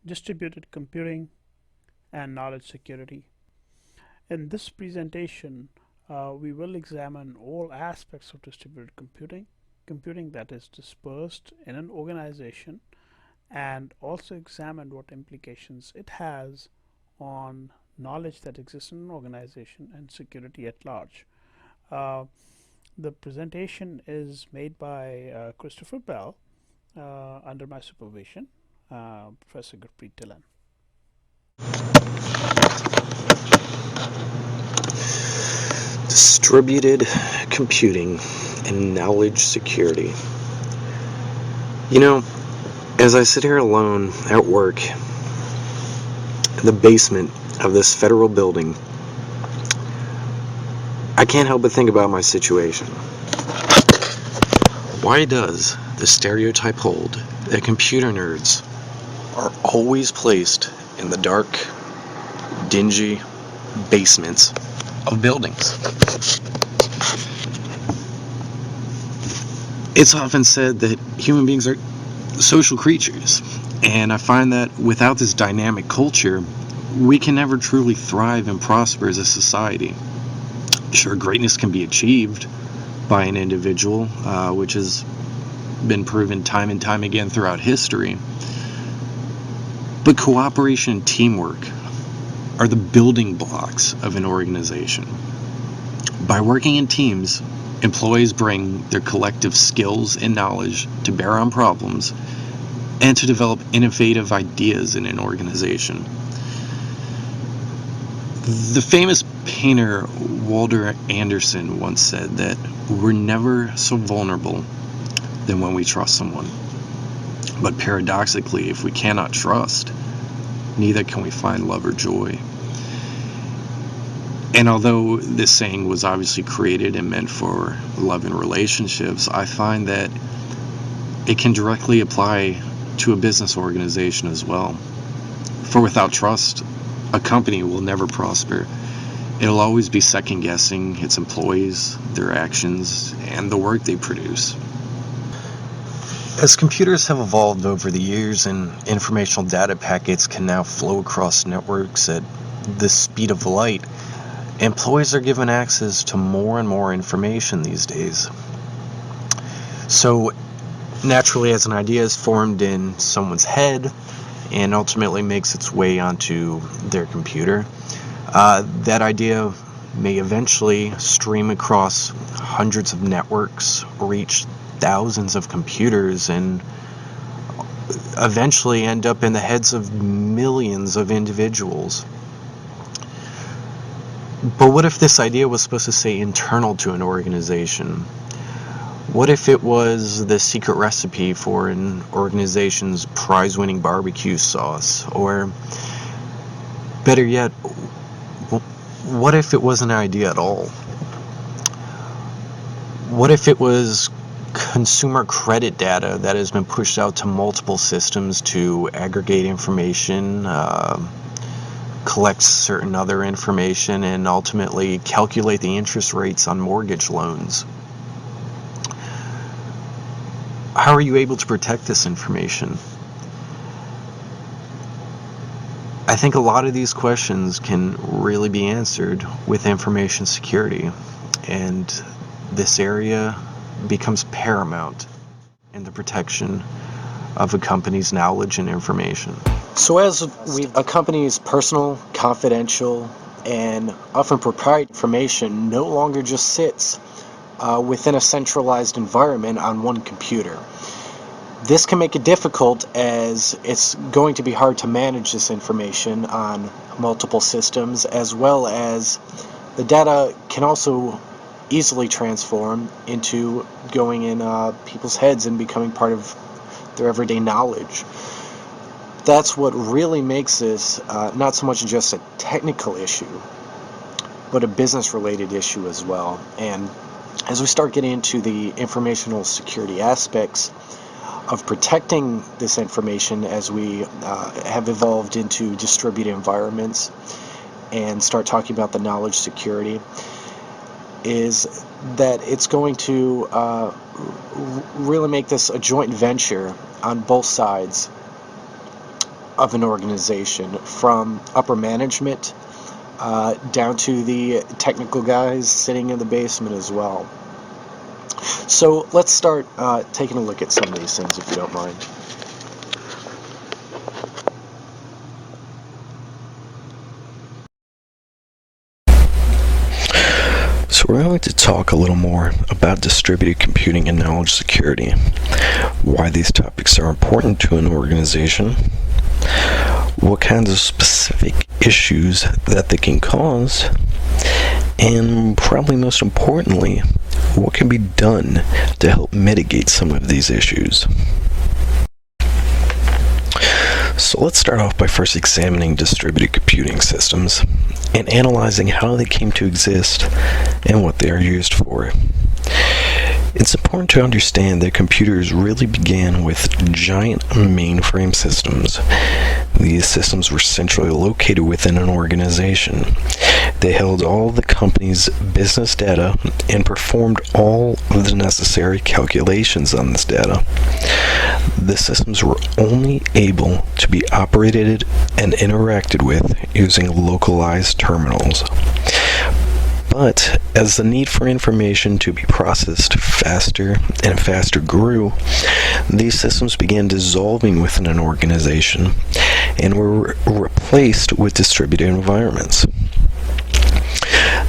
distributed computing, and knowledge security. In this presentation, we will examine all aspects of distributed computing that is dispersed in an organization, and also examine what implications it has on knowledge that exists in an organization and security at large. Uh, the presentation is made by Christopher Bell under my supervision, Professor Gurpreet Dhillon. Distributed computing and knowledge security. You know, as I sit here alone at work in the basement of this federal building, I can't help but think about my situation. Why does the stereotype hold that computer nerds are always placed in the dark, dingy basements of buildings? It's often said that human beings are social creatures, and I find that without this dynamic culture, we can never truly thrive and prosper as a society. Sure, greatness can be achieved by an individual, which has been proven time and time again throughout history, but cooperation and teamwork are the building blocks of an organization. By working in teams, employees bring their collective skills and knowledge to bear on problems and to develop innovative ideas in an organization. The famous painter Walter Anderson once said that we're never so vulnerable than when we trust someone. But paradoxically, if we cannot trust, neither can we find love or joy. And although this saying was obviously created and meant for love and relationships, I find that it can directly apply to a business organization as well. For without trust, a company will never prosper. It'll always be second guessing its employees, their actions, and the work they produce. As computers have evolved over the years and informational data packets can now flow across networks at the speed of light, employees are given access to more and more information these days. So naturally, as an idea is formed in someone's head and ultimately makes its way onto their computer, that idea may eventually stream across hundreds of networks, reach thousands of computers, and eventually end up in the heads of millions of individuals. But what if this idea was supposed to say internal to an organization? What if it was the secret recipe for an organization's prize-winning barbecue sauce? Or better yet, what if it wasn't an idea at all? What if it was consumer credit data that has been pushed out to multiple systems to aggregate information, collect certain other information, and ultimately calculate the interest rates on mortgage loans? How are you able to protect this information? I think a lot of these questions can really be answered with information security, and this area becomes paramount in the protection of a company's knowledge and information. So as a company's personal, confidential, and often proprietary information no longer just sits within a centralized environment on one computer. This can make it difficult, as it's going to be hard to manage this information on multiple systems, as well as the data can also easily transform into going in people's heads and becoming part of their everyday knowledge. That's what really makes this not so much just a technical issue, but a business-related issue as well. And as we start getting into the informational security aspects of protecting this information, as we have evolved into distributed environments and start talking about the knowledge security, is that it's going to really make this a joint venture on both sides. of an organization, from upper management down to the technical guys sitting in the basement as well. So let's start taking a look at some of these things, if you don't mind. So we're going to talk a little more about distributed computing and knowledge security, why these topics are important to an organization, what kinds of specific issues that they can cause, and probably most importantly, what can be done to help mitigate some of these issues. So let's start off by first examining distributed computing systems and analyzing how they came to exist and what they are used for. It's important to understand that computers really began with giant mainframe systems. These systems were centrally located within an organization. They held all the company's business data and performed all of the necessary calculations on this data. The systems were only able to be operated and interacted with using localized terminals. But as the need for information to be processed faster and faster grew, these systems began dissolving within an organization and were replaced with distributed environments.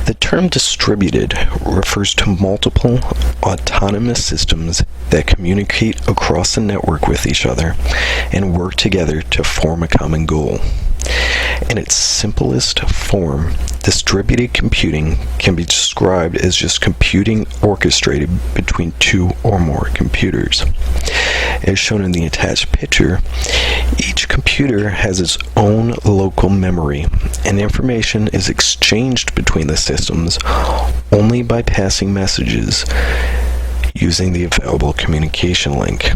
The term distributed refers to multiple autonomous systems that communicate across the network with each other and work together to form a common goal. In its simplest form, distributed computing can be described as just computing orchestrated between two or more computers. As shown in the attached picture, each computer has its own local memory, and information is exchanged between the systems only by passing messages using the available communication link.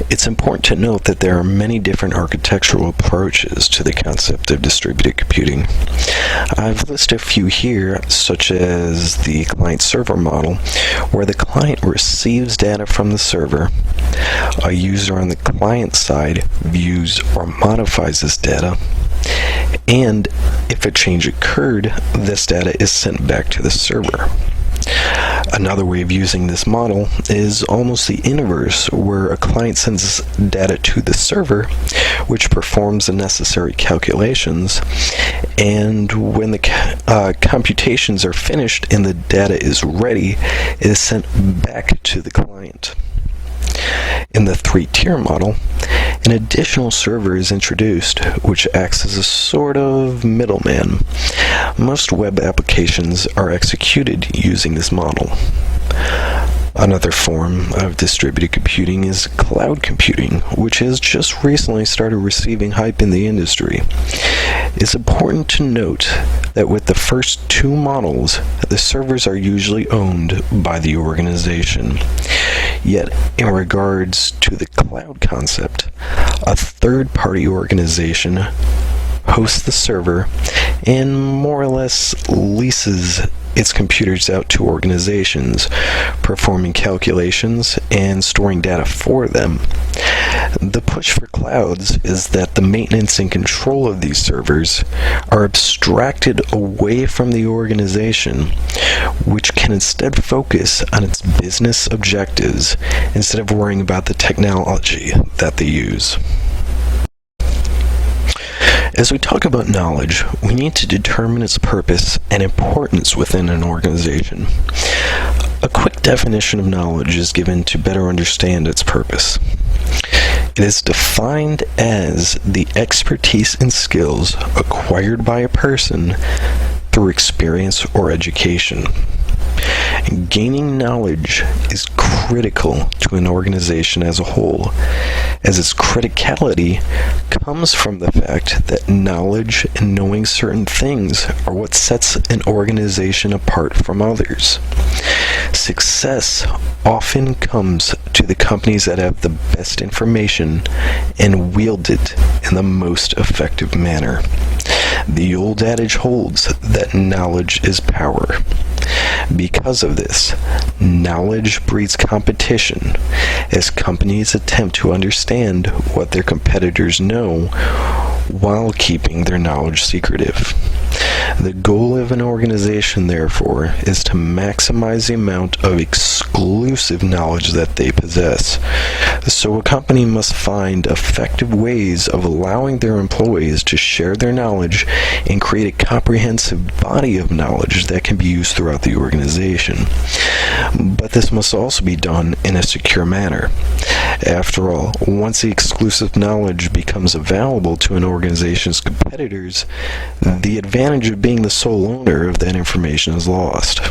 It's important to note that there are many different architectural approaches to the concept of distributed computing. I've listed a few here, such as the client-server model, where the client receives data from the server. A user on the client side views or modifies this data, and if a change occurred, this data is sent back to the server. Another way of using this model is almost the inverse, where a client sends data to the server, which performs the necessary calculations, and when the computations are finished and the data is ready, it is sent back to the client. In the three-tier model, an additional server is introduced, which acts as a sort of middleman. Most web applications are executed using this model. Another form of distributed computing is cloud computing, which has just recently started receiving hype in the industry. It's important to note that with the first two models, the servers are usually owned by the organization. Yet, in regards to the cloud concept, a third-party organization hosts the server and more or less leases its computers out to organizations, performing calculations and storing data for them. The push for clouds is that the maintenance and control of these servers are abstracted away from the organization, which can instead focus on its business objectives instead of worrying about the technology that they use. As we talk about knowledge, we need to determine its purpose and importance within an organization. A quick definition of knowledge is given to better understand its purpose. It is defined as the expertise and skills acquired by a person through experience or education. Gaining knowledge is critical to an organization as a whole, as its criticality comes from the fact that knowledge and knowing certain things are what sets an organization apart from others. Success often comes to the companies that have the best information and wield it in the most effective manner. The old adage holds that knowledge is power. Because of this, knowledge breeds competition as companies attempt to understand what their competitors know while keeping their knowledge secretive. The goal of an organization, therefore, is to maximize the amount of exclusive knowledge that they possess. So a company must find effective ways of allowing their employees to share their knowledge and create a comprehensive body of knowledge that can be used throughout the organization. But this must also be done in a secure manner. After all, once the exclusive knowledge becomes available to an organization's competitors, the advantage of being the sole owner of that information is lost.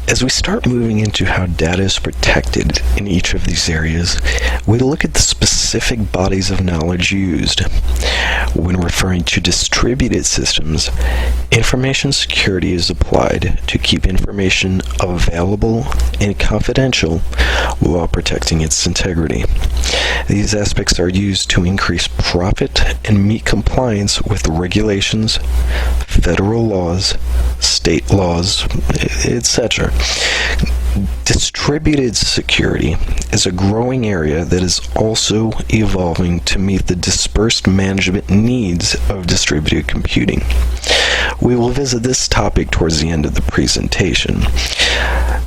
As we start moving into how data is protected in each of these areas, we look at the specific bodies of knowledge used. When referring to distributed systems, information security is applied to keep information available and confidential while protecting its integrity. These aspects are used to increase profit and meet compliance with regulations, federal laws, state laws, etc. Distributed security is a growing area that is also evolving to meet the dispersed management needs of distributed computing. We will visit this topic towards the end of the presentation.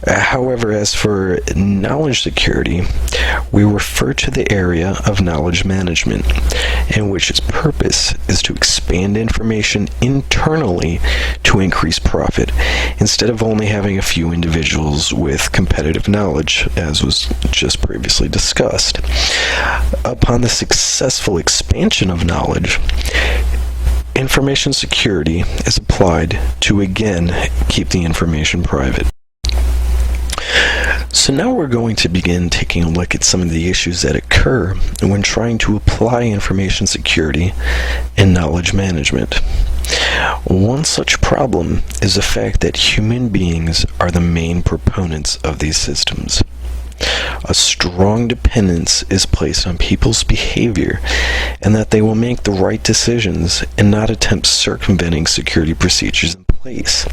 However, as for knowledge security, we refer to the area of knowledge management, in which its purpose is to expand information internally to increase profit, instead of only having a few individuals with competitive knowledge, as was just previously discussed. Upon the successful expansion of knowledge, information security is applied to again keep the information private. So now we're going to begin taking a look at some of the issues that occur when trying to apply information security and knowledge management. One such problem is the fact that human beings are the main proponents of these systems. A strong dependence is placed on people's behavior and that they will make the right decisions and not attempt circumventing security procedures in place.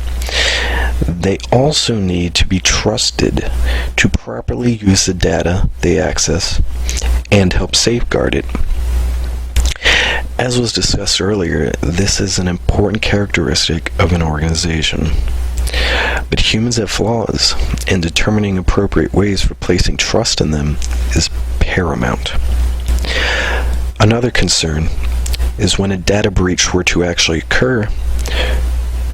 They also need to be trusted to properly use the data they access and help safeguard it. As was discussed earlier, this is an important characteristic of an organization. But humans have flaws, and determining appropriate ways for placing trust in them is paramount. Another concern is when a data breach were to actually occur,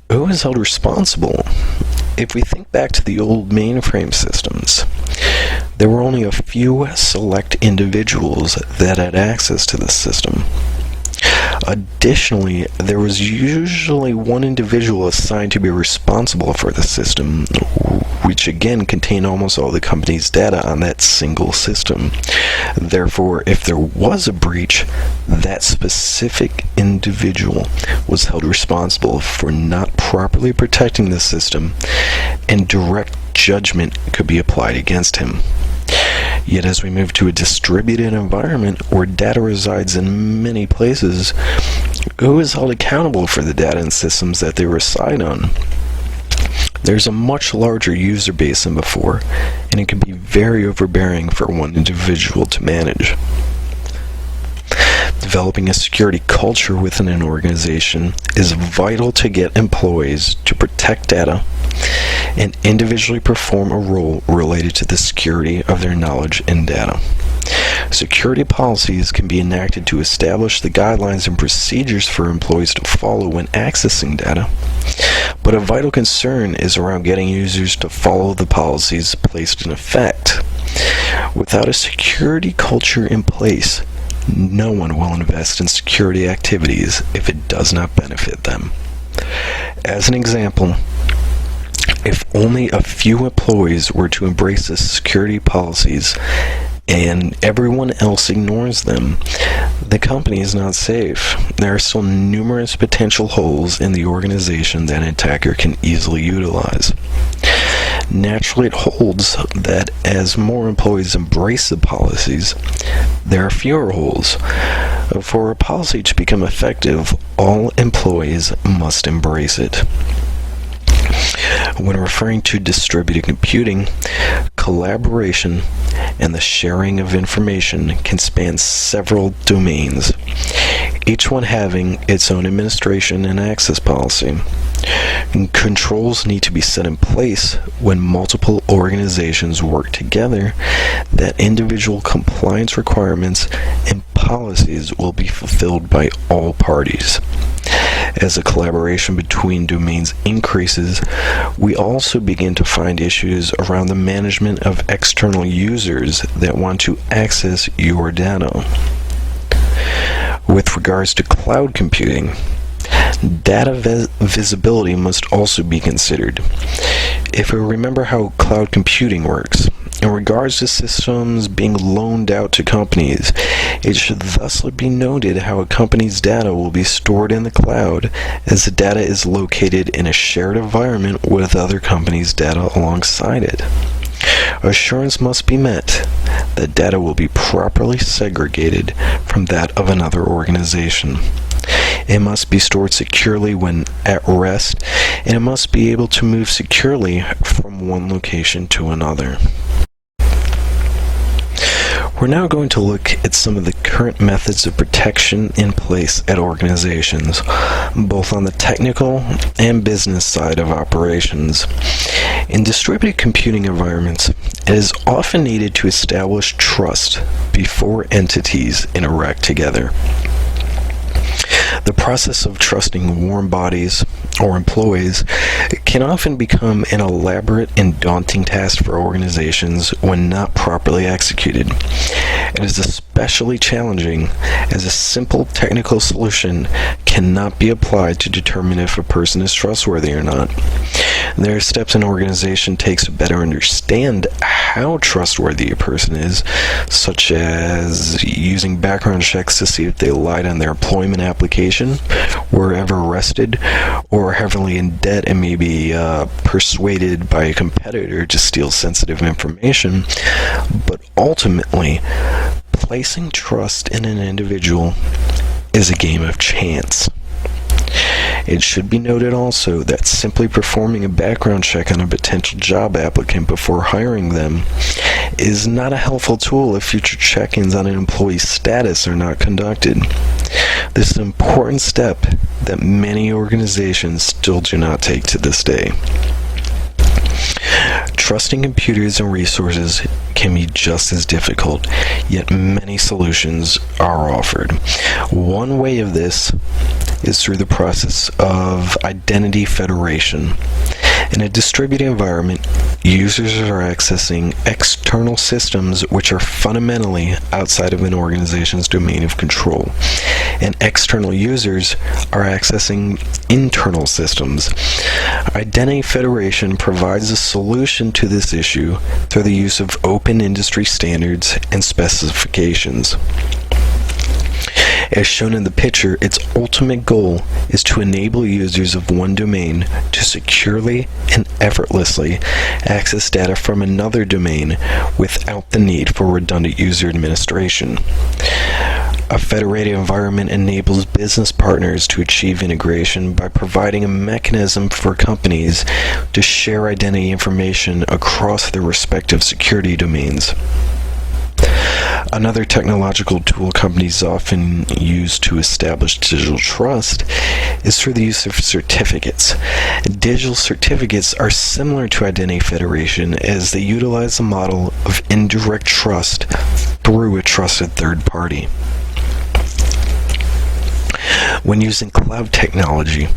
who is held responsible? If we think back to the old mainframe systems, there were only a few select individuals that had access to this system. Additionally, there was usually one individual assigned to be responsible for the system, which again contained almost all the company's data on that single system. Therefore, if there was a breach, that specific individual was held responsible for not properly protecting the system, and direct judgment could be applied against him. Yet as we move to a distributed environment where data resides in many places, who is held accountable for the data and systems that they reside on? There's a much larger user base than before, and it can be very overbearing for one individual to manage. Developing a security culture within an organization is vital to get employees to protect data and individually perform a role related to the security of their knowledge and data. Security policies can be enacted to establish the guidelines and procedures for employees to follow when accessing data, but a vital concern is around getting users to follow the policies placed in effect. Without a security culture in place, no one will invest in security activities if it does not benefit them. As an example, if only a few employees were to embrace the security policies and everyone else ignores them, the company is not safe. There are still numerous potential holes in the organization that an attacker can easily utilize. Naturally, it holds that as more employees embrace the policies, there are fewer holes. For a policy to become effective, all employees must embrace it. When referring to distributed computing, collaboration and the sharing of information can span several domains, each one having its own administration and access policy. Controls need to be set in place when multiple organizations work together that individual compliance requirements and policies will be fulfilled by all parties. As the collaboration between domains increases, we also begin to find issues around the management of external users that want to access your data. With regards to cloud computing, data visibility must also be considered. If we remember how cloud computing works, in regards to systems being loaned out to companies, it should thusly be noted how a company's data will be stored in the cloud, as the data is located in a shared environment with other companies' data alongside it. Assurance must be met that data will be properly segregated from that of another organization. It must be stored securely when at rest, and it must be able to move securely from one location to another. We're now going to look at some of the current methods of protection in place at organizations, both on the technical and business side of operations. In distributed computing environments, it is often needed to establish trust before entities interact together. The process of trusting warm bodies or employees can often become an elaborate and daunting task for organizations when not properly executed. It is especially challenging as a simple technical solution cannot be applied to determine if a person is trustworthy or not. There are steps an organization takes to better understand how trustworthy a person is, such as using background checks to see if they lied on their employment application, were ever arrested, or heavily in debt and may be persuaded by a competitor to steal sensitive information. But ultimately, placing trust in an individual is a game of chance. It should be noted also that simply performing a background check on a potential job applicant before hiring them is not a helpful tool if future check-ins on an employee's status are not conducted. This is an important step that many organizations still do not take to this day. Trusting computers and resources can be just as difficult, yet many solutions are offered. One way of this is through the process of identity federation. In a distributed environment, users are accessing external systems which are fundamentally outside of an organization's domain of control, and external users are accessing internal systems. Identity federation provides a solution to this issue through the use of open industry standards and specifications. As shown in the picture, its ultimate goal is to enable users of one domain to securely and effortlessly access data from another domain without the need for redundant user administration. A federated environment enables business partners to achieve integration by providing a mechanism for companies to share identity information across their respective security domains. Another technological tool companies often use to establish digital trust is through the use of certificates. Digital certificates are similar to identity federation as they utilize the model of indirect trust through a trusted third party. When using cloud technology,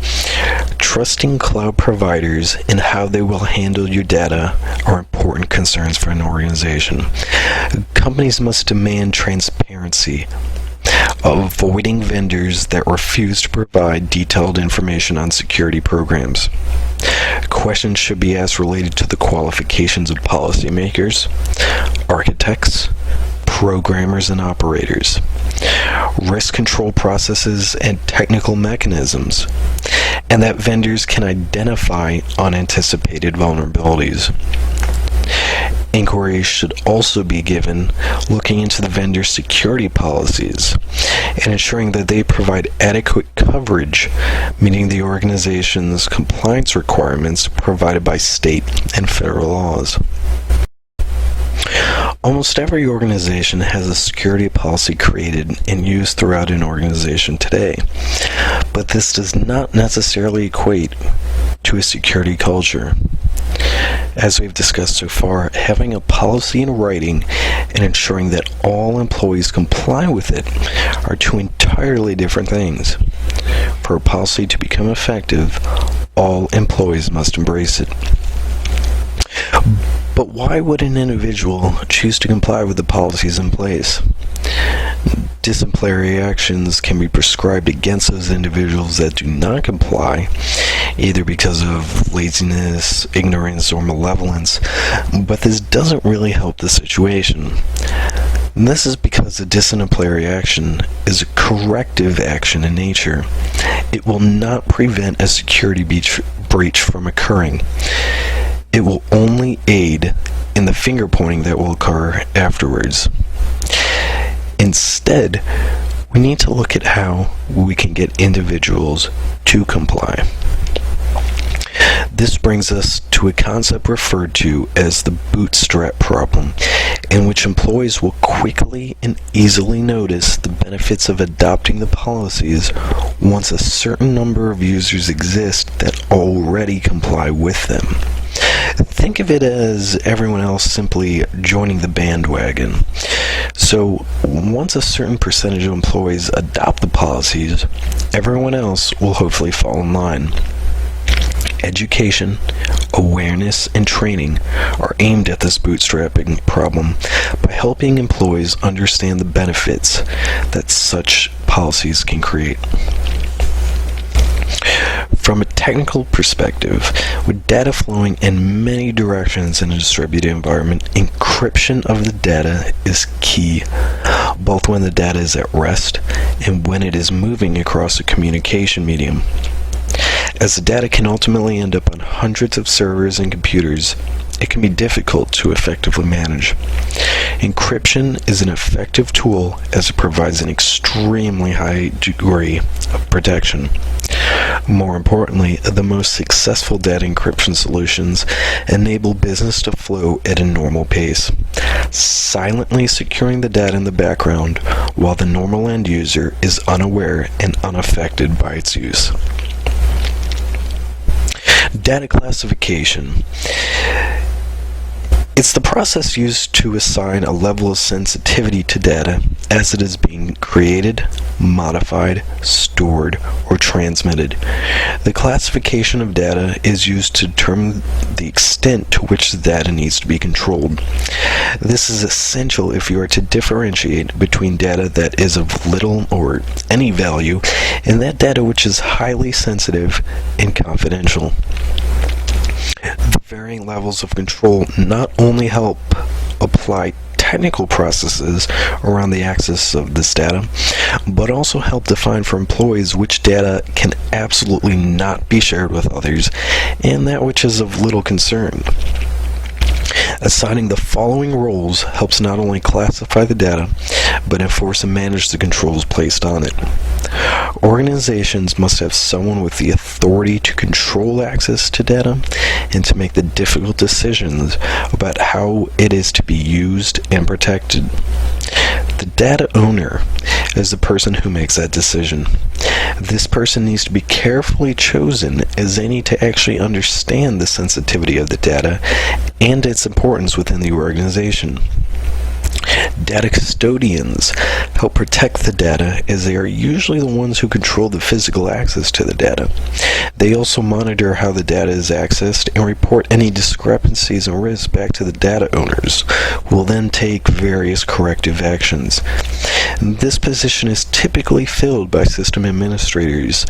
trusting cloud providers and how they will handle your data are important concerns for an organization. Companies must demand transparency, avoiding vendors that refuse to provide detailed information on security programs. Questions should be asked related to the qualifications of policymakers, architects, programmers, and operators, risk control processes and technical mechanisms, and that vendors can identify unanticipated vulnerabilities. inquiries should also be given looking into the vendor's security policies and ensuring that they provide adequate coverage, meeting the organization's compliance requirements provided by state and federal laws. Almost every organization has a security policy created and used throughout an organization today, but this does not necessarily equate to a security culture. As we've discussed so far, having a policy in writing and ensuring that all employees comply with it are two entirely different things. For a policy to become effective, all employees must embrace it. But why would an individual choose to comply with the policies in place? Disciplinary actions can be prescribed against those individuals that do not comply, either because of laziness, ignorance, or malevolence, but this doesn't really help the situation. And this is because the disciplinary action is a corrective action in nature. It will not prevent a security breach from occurring. It will only aid in the finger pointing that will occur afterwards. Instead, we need to look at how we can get individuals to comply. This brings us to a concept referred to as the bootstrap problem, in which employees will quickly and easily notice the benefits of adopting the policies once a certain number of users exist that already comply with them. Think of it as everyone else simply joining the bandwagon. So, once a certain percentage of employees adopt the policies, everyone else will hopefully fall in line. Education, awareness, and training are aimed at this bootstrapping problem by helping employees understand the benefits that such policies can create. From a technical perspective, with data flowing in many directions in a distributed environment, encryption of the data is key, both when the data is at rest and when it is moving across a communication medium. As the data can ultimately end up on hundreds of servers and computers, it can be difficult to effectively manage. Encryption is an effective tool as it provides an extremely high degree of protection. More importantly, the most successful data encryption solutions enable business to flow at a normal pace, silently securing the data in the background while the normal end user is unaware and unaffected by its use. Data classification. It's the process used to assign a level of sensitivity to data as it is being created, modified, stored, or transmitted. The classification of data is used to determine the extent to which the data needs to be controlled. This is essential if you are to differentiate between data that is of little or any value and that data which is highly sensitive and confidential. The varying levels of control not only help apply technical processes around the access of this data, but also help define for employees which data can absolutely not be shared with others and that which is of little concern. Assigning the following roles helps not only classify the data, but enforce and manage the controls placed on it. Organizations must have someone with the authority to control access to data and to make the difficult decisions about how it is to be used and protected. The data owner is the person who makes that decision. This person needs to be carefully chosen as they need to actually understand the sensitivity of the data and its importance within the organization. Data custodians help protect the data as they are usually the ones who control the physical access to the data. They also monitor how the data is accessed and report any discrepancies and risks back to the data owners, who will then take various corrective actions. This position is typically filled by system administrators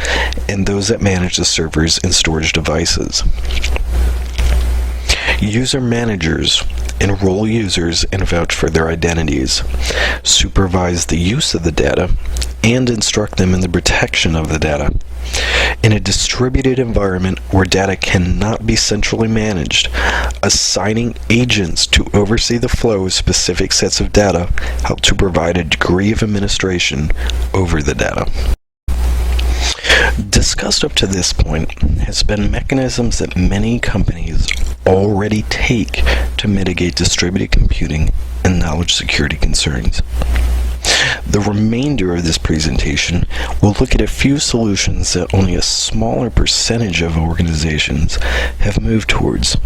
and those that manage the servers and storage devices. User managers enroll users and vouch for their identities, supervise the use of the data, and instruct them in the protection of the data. In a distributed environment where data cannot be centrally managed, assigning agents to oversee the flow of specific sets of data help to provide a degree of administration over the data. Discussed up to this point has been mechanisms that many companies already take to mitigate distributed computing and knowledge security concerns. The remainder of this presentation will look at a few solutions that only a smaller percentage of organizations have moved towards.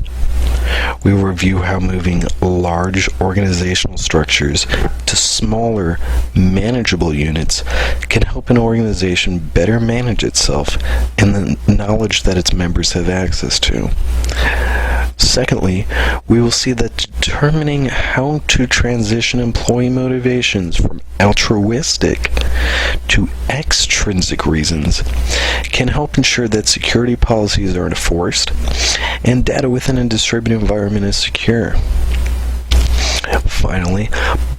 We will review how moving large organizational structures to smaller, manageable units can help an organization better manage itself and the knowledge that its members have access to. Secondly, we will see that determining how to transition employee motivations from altruistic to extrinsic reasons can help ensure that security policies are enforced and data within a distributed environment is secure. Finally,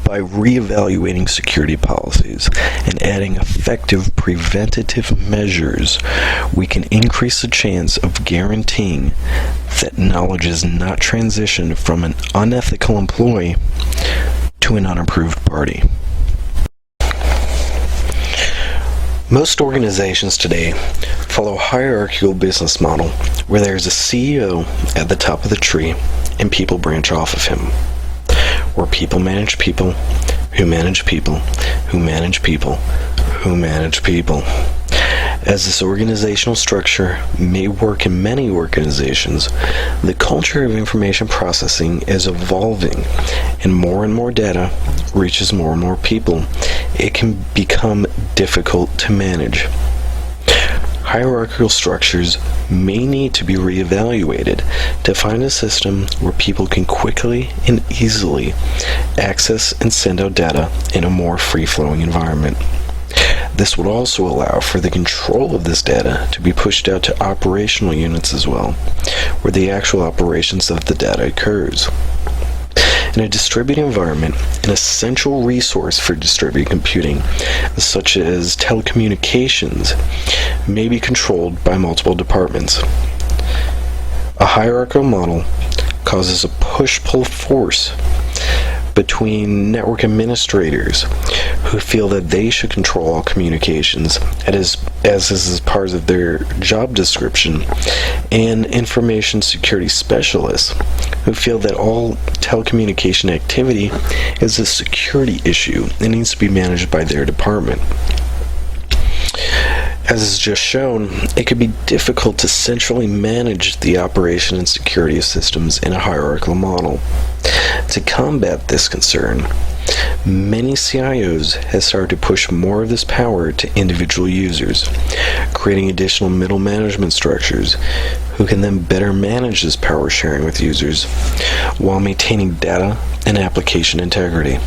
by reevaluating security policies and adding effective preventative measures, we can increase the chance of guaranteeing that knowledge is not transitioned from an unethical employee to an unapproved party. Most organizations today follow a hierarchical business model where there is a CEO at the top of the tree and people branch off of him, where people manage people, who manage people, who manage people, who manage people. As this organizational structure may work in many organizations, the culture of information processing is evolving, and more data reaches more and more people. It can become difficult to manage. Hierarchical structures may need to be reevaluated to find a system where people can quickly and easily access and send out data in a more free-flowing environment. This would also allow for the control of this data to be pushed out to operational units as well, where the actual operations of the data occurs. In a distributed environment, an essential resource for distributed computing, such as telecommunications, may be controlled by multiple departments. A hierarchical model causes a push-pull force between network administrators who feel that they should control all communications, as is part of their job description, and information security specialists who feel that all telecommunication activity is a security issue and needs to be managed by their department. As is just shown, it could be difficult to centrally manage the operation and security of systems in a hierarchical model. To combat this concern, many CIOs have started to push more of this power to individual users, creating additional middle management structures who can then better manage this power sharing with users while maintaining data and application integrity.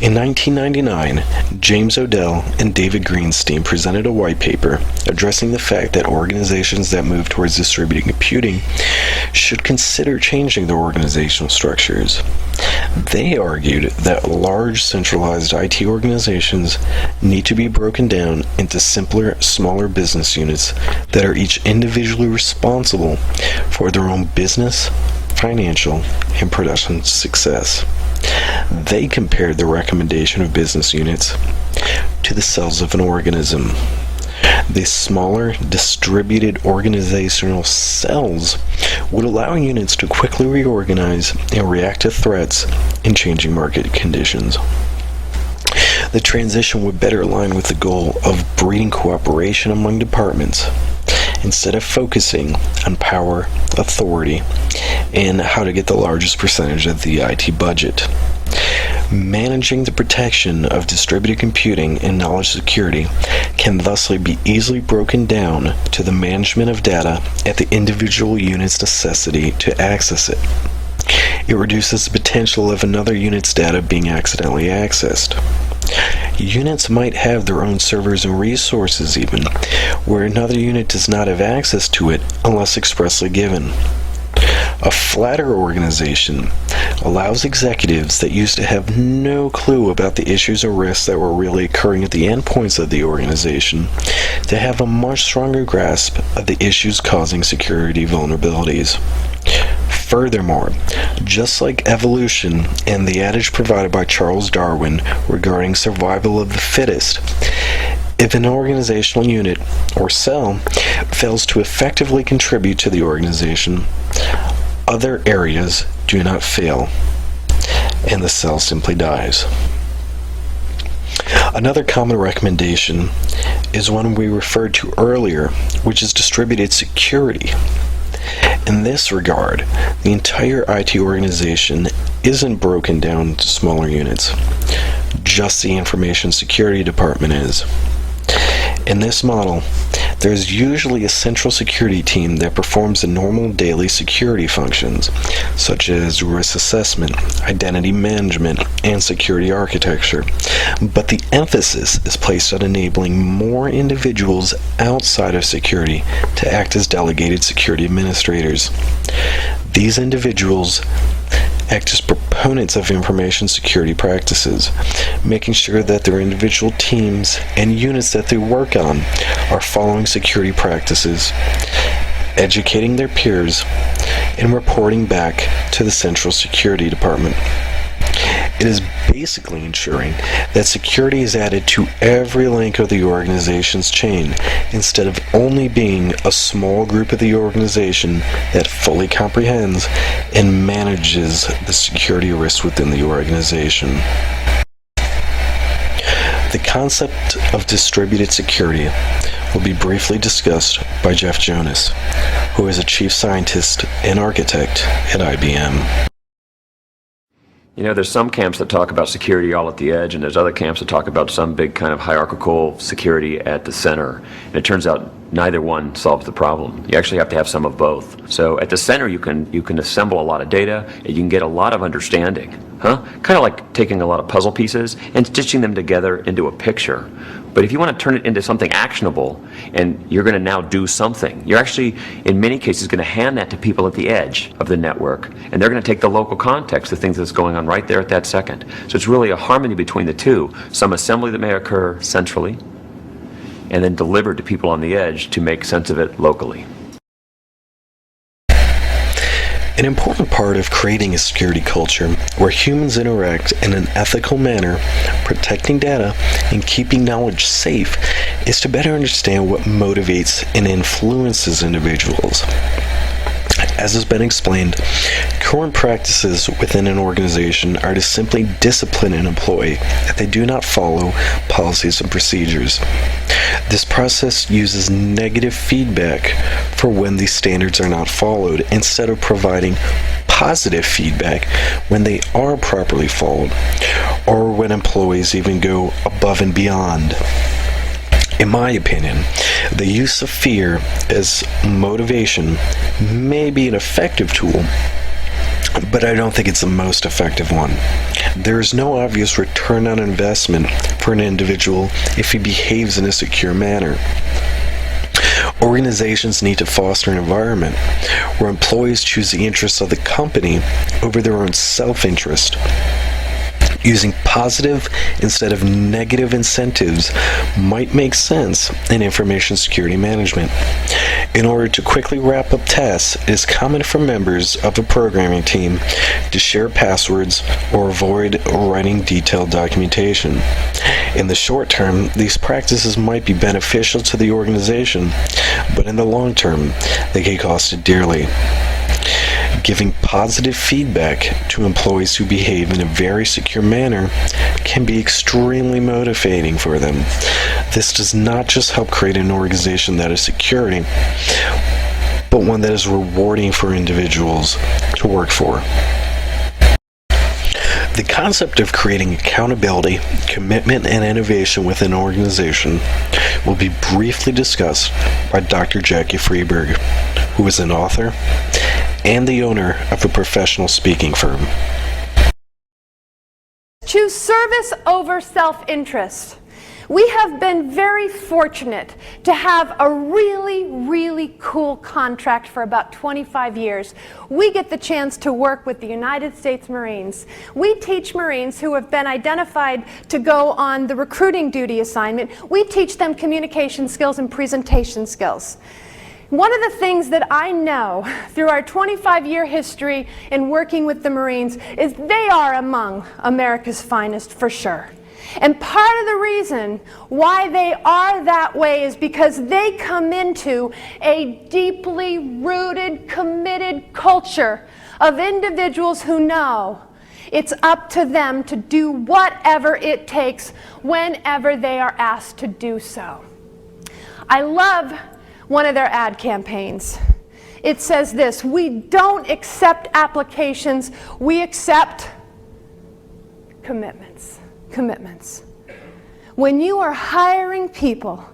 In 1999, James Odell and David Greenstein presented a white paper addressing the fact that organizations that move towards distributed computing should consider changing their organizational structures. They argued that large centralized IT organizations need to be broken down into simpler, smaller business units that are each individually responsible for their own business, financial, and production success. They compared the recommendation of business units to the cells of an organism. The smaller, distributed organizational cells would allow units to quickly reorganize and react to threats in changing market conditions. The transition would better align with the goal of breeding cooperation among departments, instead of focusing on power, authority, and how to get the largest percentage of the IT budget. Managing the protection of distributed computing and knowledge security can thusly be easily broken down to the management of data at the individual unit's necessity to access it. It reduces the potential of another unit's data being accidentally accessed. Units might have their own servers and resources even, where another unit does not have access to it unless expressly given. A flatter organization allows executives that used to have no clue about the issues or risks that were really occurring at the endpoints of the organization to have a much stronger grasp of the issues causing security vulnerabilities. Furthermore, just like evolution and the adage provided by Charles Darwin regarding survival of the fittest, if an organizational unit or cell fails to effectively contribute to the organization, other areas do not fail, and the cell simply dies. Another common recommendation is one we referred to earlier, which is distributed security. In this regard, the entire IT organization isn't broken down into smaller units. Just the information security department is. In this model, there is usually a central security team that performs the normal daily security functions, such as risk assessment, identity management, and security architecture. But the emphasis is placed on enabling more individuals outside of security to act as delegated security administrators. These individuals act as proponents of information security practices, making sure that their individual teams and units that they work on are following security practices, educating their peers, and reporting back to the central security department. It is basically ensuring that security is added to every link of the organization's chain, instead of only being a small group of the organization that fully comprehends and manages the security risks within the organization. The concept of distributed security will be briefly discussed by Jeff Jonas, who is a chief scientist and architect at IBM. You know, there's some camps that talk about security all at the edge, and there's other camps that talk about some big kind of hierarchical security at the center. And it turns out neither one solves the problem. You actually have to have some of both. So at the center, you can assemble a lot of data, and you can get a lot of understanding. Kind of like taking a lot of puzzle pieces and stitching them together into a picture. But if you want to turn it into something actionable, and you're going to now do something, you're actually, in many cases, going to hand that to people at the edge of the network, and they're going to take the local context, the things that's going on right there at that second. So it's really a harmony between the two, some assembly that may occur centrally, and then delivered to people on the edge to make sense of it locally. An important part of creating a security culture where humans interact in an ethical manner, protecting data, and keeping knowledge safe is to better understand what motivates and influences individuals. As has been explained, current practices within an organization are to simply discipline an employee if they do not follow policies and procedures. This process uses negative feedback for when these standards are not followed, instead of providing positive feedback when they are properly followed, or when employees even go above and beyond. In my opinion, the use of fear as motivation may be an effective tool, but I don't think it's the most effective one. There is no obvious return on investment for an individual if he behaves in a secure manner. Organizations need to foster an environment where employees choose the interests of the company over their own self-interest. Using positive instead of negative incentives might make sense in information security management. In order to quickly wrap up tasks, it is common for members of a programming team to share passwords or avoid writing detailed documentation. In the short term, these practices might be beneficial to the organization, but in the long term, they can cost it dearly. Giving positive feedback to employees who behave in a very secure manner can be extremely motivating for them. This does not just help create an organization that is secure, but one that is rewarding for individuals to work for. The concept of creating accountability, commitment, and innovation within an organization will be briefly discussed by Dr. Jackie Freeberg, who is an author and the owner of a professional speaking firm. Choose service over self-interest. We have been very fortunate to have a really, really cool contract for about 25 years. We get the chance to work with the United States Marines. We teach Marines who have been identified to go on the recruiting duty assignment, we teach them communication skills and presentation skills. One of the things that I know through our 25-year history in working with the Marines is they are among America's finest for sure. And part of the reason why they are that way is because they come into a deeply rooted, committed culture of individuals who know it's up to them to do whatever it takes whenever they are asked to do so. I love one of their ad campaigns. It says this: we don't accept applications, we accept commitments. Commitments. When you are hiring people,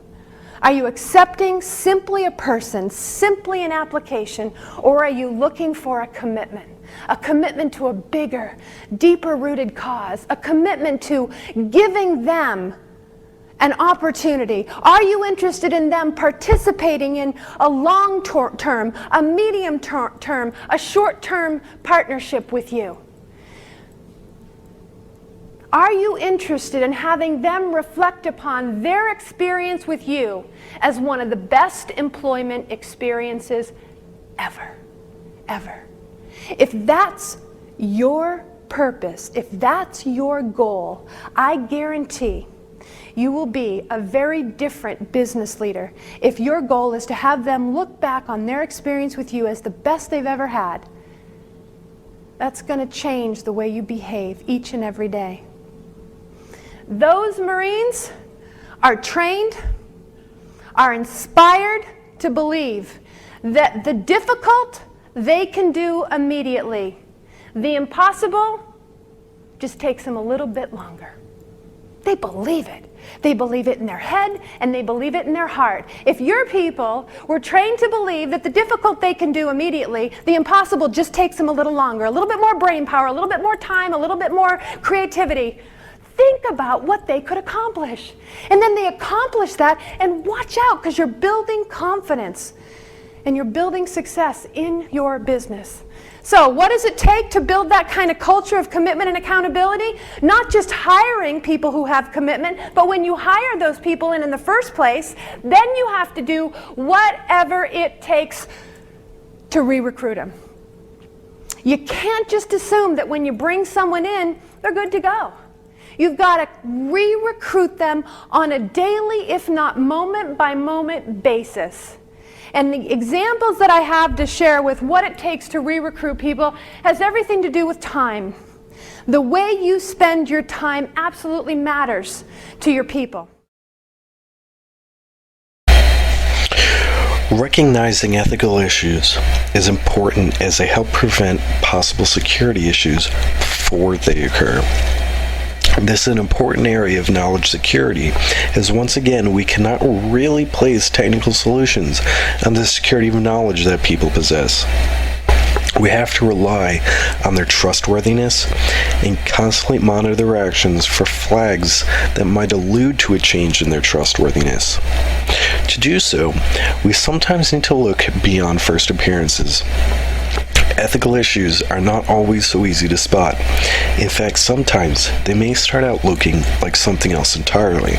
are you accepting simply a person, simply an application, or are you looking for a commitment? A commitment to a bigger, deeper rooted cause, a commitment to giving them an opportunity. Are you interested in them participating in a long-term, a medium-term, a short-term partnership with you? Are you interested in having them reflect upon their experience with you as one of the best employment experiences ever? Ever. If that's your purpose, if that's your goal, I guarantee you will be a very different business leader if your goal is to have them look back on their experience with you as the best they've ever had. That's going to change the way you behave each and every day. Those Marines are trained, are inspired to believe that the difficult they can do immediately. The impossible just takes them a little bit longer. They believe it. They believe it in their head and they believe it in their heart. If your people were trained to believe that the difficult they can do immediately, the impossible just takes them a little longer, a little bit more brain power, a little bit more time, a little bit more creativity. Think about what they could accomplish. And then they accomplish that, and watch out, because you're building confidence and you're building success in your business. So what does it take to build that kind of culture of commitment and accountability? Not just hiring people who have commitment, but when you hire those people in the first place, then you have to do whatever it takes to re-recruit them. You can't just assume that when you bring someone in, they're good to go. You've got to re-recruit them on a daily, if not moment-by-moment basis. And the examples that I have to share with what it takes to re-recruit people has everything to do with time. The way you spend your time absolutely matters to your people. Recognizing ethical issues is important as they help prevent possible security issues before they occur. This is an important area of knowledge security, as once again we cannot really place technical solutions on the security of knowledge that people possess. We have to rely on their trustworthiness and constantly monitor their actions for flags that might allude to a change in their trustworthiness. To do so, we sometimes need to look beyond first appearances. Ethical issues are not always so easy to spot. In fact, sometimes they may start out looking like something else entirely.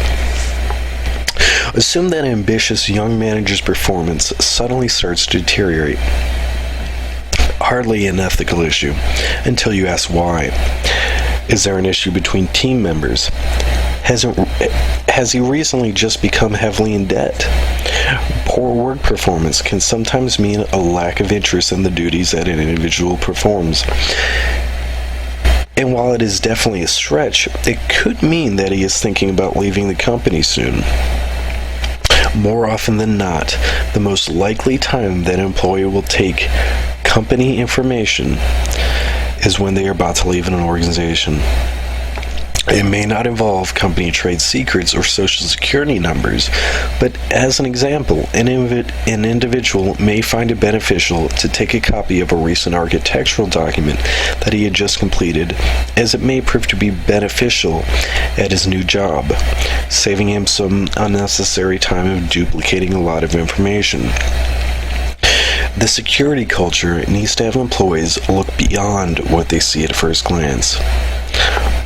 Assume that an ambitious young manager's performance suddenly starts to deteriorate. Hardly an ethical issue until you ask why. Is there an issue between team members? Has he recently just become heavily in debt? Poor work performance can sometimes mean a lack of interest in the duties that an individual performs. And while it is definitely a stretch, it could mean that he is thinking about leaving the company soon. More often than not, the most likely time that an employee will take company information is when they are about to leave an organization. It may not involve company trade secrets or social security numbers, but as an example, an individual may find it beneficial to take a copy of a recent architectural document that he had just completed, as it may prove to be beneficial at his new job, saving him some unnecessary time of duplicating a lot of information. The security culture needs to have employees look beyond what they see at first glance.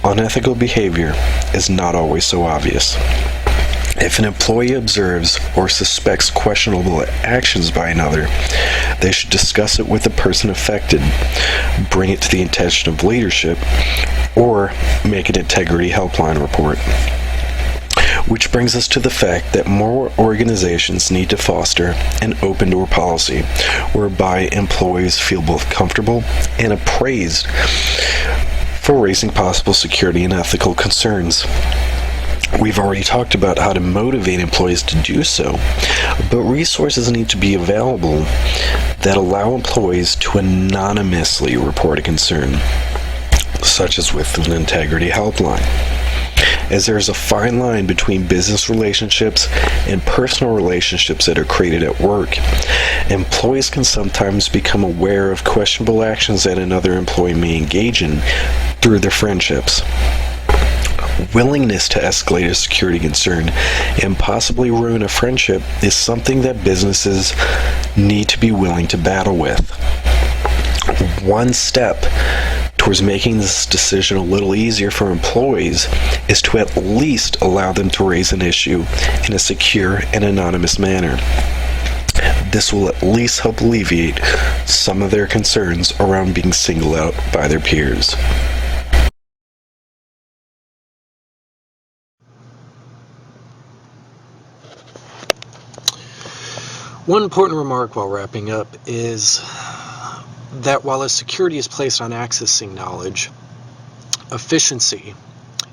Unethical behavior is not always so obvious. If an employee observes or suspects questionable actions by another, they should discuss it with the person affected, bring it to the attention of leadership, or make an integrity helpline report. Which brings us to the fact that more organizations need to foster an open door policy whereby employees feel both comfortable and appraised for raising possible security and ethical concerns. We've already talked about how to motivate employees to do so, but resources need to be available that allow employees to anonymously report a concern, such as with an integrity helpline. As there is a fine line between business relationships and personal relationships that are created at work, employees can sometimes become aware of questionable actions that another employee may engage in through their friendships. Willingness to escalate a security concern and possibly ruin a friendship is something that businesses need to be willing to battle with. One step towards making this decision a little easier for employees is to at least allow them to raise an issue in a secure and anonymous manner. This will at least help alleviate some of their concerns around being singled out by their peers. One important remark while wrapping up is that while a security is placed on accessing knowledge, efficiency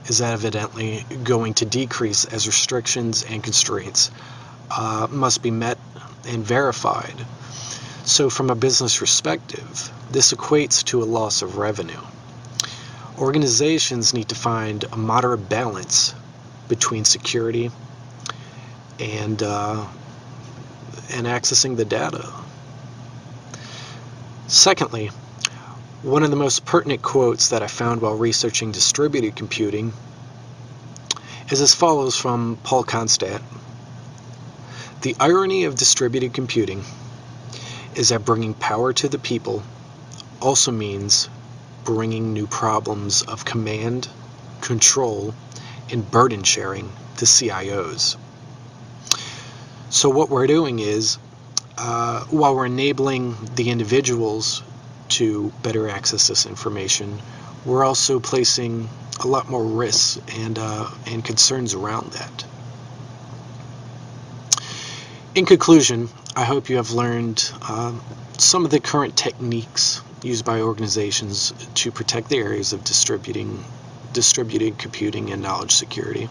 is evidently going to decrease as restrictions and constraints must be met and verified. So from a business perspective, this equates to a loss of revenue. Organizations need to find a moderate balance between security and accessing the data. Secondly, one of the most pertinent quotes that I found while researching distributed computing is as follows from Paul Kronstadt. The irony of distributed computing is that bringing power to the people also means bringing new problems of command, control, and burden sharing to CIOs. So what we're doing is, while we're enabling the individuals to better access this information, we're also placing a lot more risks and concerns around that. In conclusion, I hope you have learned some of the current techniques used by organizations to protect the areas of distributed computing and knowledge security,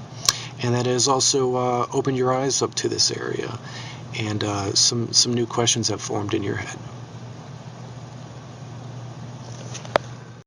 and that has also opened your eyes up to this area, and some new questions have formed in your head.